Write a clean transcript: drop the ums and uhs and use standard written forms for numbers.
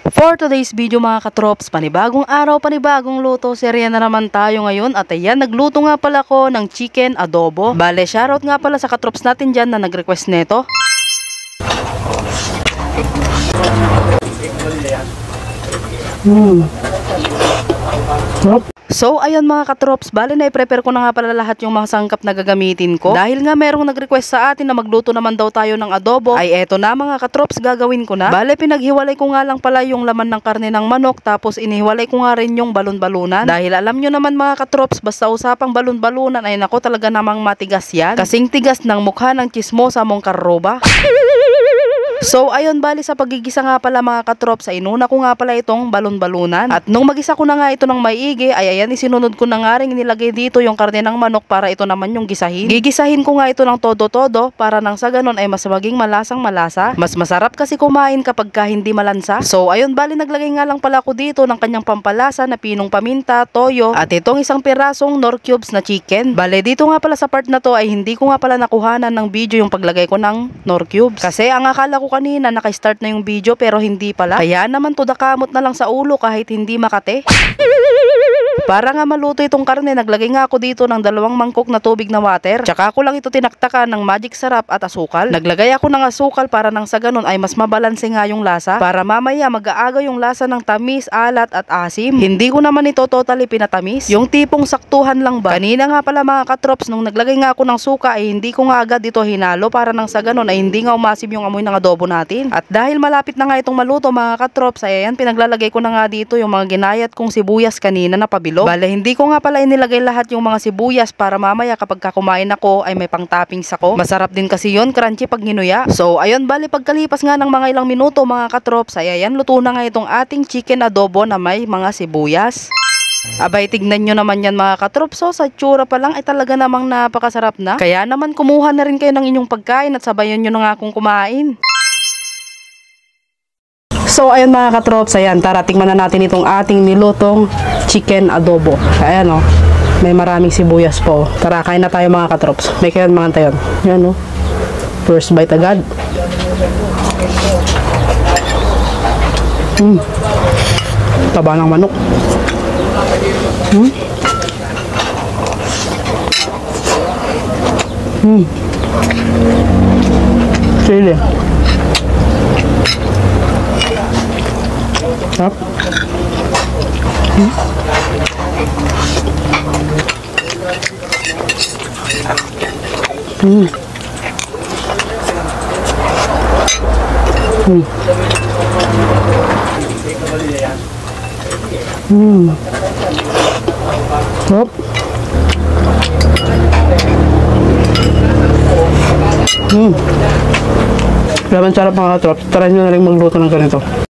For today's video mga katrops, panibagong araw, panibagong luto, serya na naman tayo ngayon. At ayan, nagluto nga pala ko ng chicken adobo. Bale, shoutout nga pala sa katrops natin dyan na nag-request neto. So ayun mga katrops, bali na i-prepare ko na nga pala lahat yung mga sangkap na gagamitin ko. Dahil nga merong nag-request sa atin na magluto naman daw tayo ng adobo, ay eto na mga katrops, gagawin ko na. Bali pinaghiwalay ko nga lang pala yung laman ng karne ng manok, tapos inihiwalay ko nga rin yung balon-balunan. Dahil alam nyo naman mga katrops, basta usapang balon-balunan ay nako talaga namang matigas yan. Kasing tigas ng mukha ng chismosa mong karoba. So ayun, bali sa pagigisa nga pala mga katrops, ay inuna ko nga pala itong balon-balunan. At nung magisa ko na nga ito ng maigi, ay ayan, isinunod ko na nga rin nilagay dito yung karne ng manok para ito naman yung gisahin. Gigisahin ko nga ito ng todo-todo para nang sa ganun ay mas maging malasang malasa. Mas masarap kasi kumain kapag ka hindi malansa. So ayun, bali naglagay nga lang pala ako dito ng kanyang pampalasa na pinong paminta, toyo, at itong isang pirasong Knorr cubes na chicken. Bali dito nga pala sa part na to ay hindi ko nga pala nakuhanan ng video yung paglagay ko ng Knorr cubes. Kasi ang akala ko kanina naka-start na yung video pero hindi pala. Kaya naman to dakamot na lang sa ulo kahit hindi makate. Para nga maluto itong karne, naglagay nga ako dito ng 2 mangkok na tubig na water. Tsaka ako lang ito tinaktakan ng magic sarap at asukal. Naglagay ako ng asukal para nang sa ganun ay mas mabalanse nga yung lasa. Para mamaya mag-aaga yung lasa ng tamis, alat at asim. Hindi ko naman ito totally pinatamis. Yung tipong saktuhan lang ba. Kanina nga pala mga katrops, nung naglagay nga ako ng suka ay hindi ko nga agad ito hinalo para nang sa ganun ay hindi nga umasim yung amoy ng adobo natin. At dahil malapit na nga itong maluto mga katrops, ay ayan, pinaglalagay ko na nga dito yung mga ginayat kong sibuyas kanina na pabilo. Bale, hindi ko nga pala inilagay lahat yung mga sibuyas para mamaya kapag kumain ako ay may pang-toppings ako. Masarap din kasi yun, crunchy pag ginuya. So ayun, bale pagkalipas nga ng mga ilang minuto mga katrops, ay ayan, luto na nga itong ating chicken adobo na may mga sibuyas. Abay, tignan nyo naman yan mga katrops. So sa tsura pa lang ay talaga namang napakasarap na. Kaya naman kumuha na rin kayo ng inyong pagkain at sabayan nyo na nga akong kumain. So ayun mga katrops, ayan, tara tingnan na natin itong ating nilutong chicken adobo. Ayan o, may maraming sibuyas po. Tara, kain na tayo mga katrops. May kayo mga tayon. Ayan o, first bite agad. Taba ng manok. Chili. Sarap. Sarap. Laban sarap mga katrops. Try nyo na rin magluto ng ganito.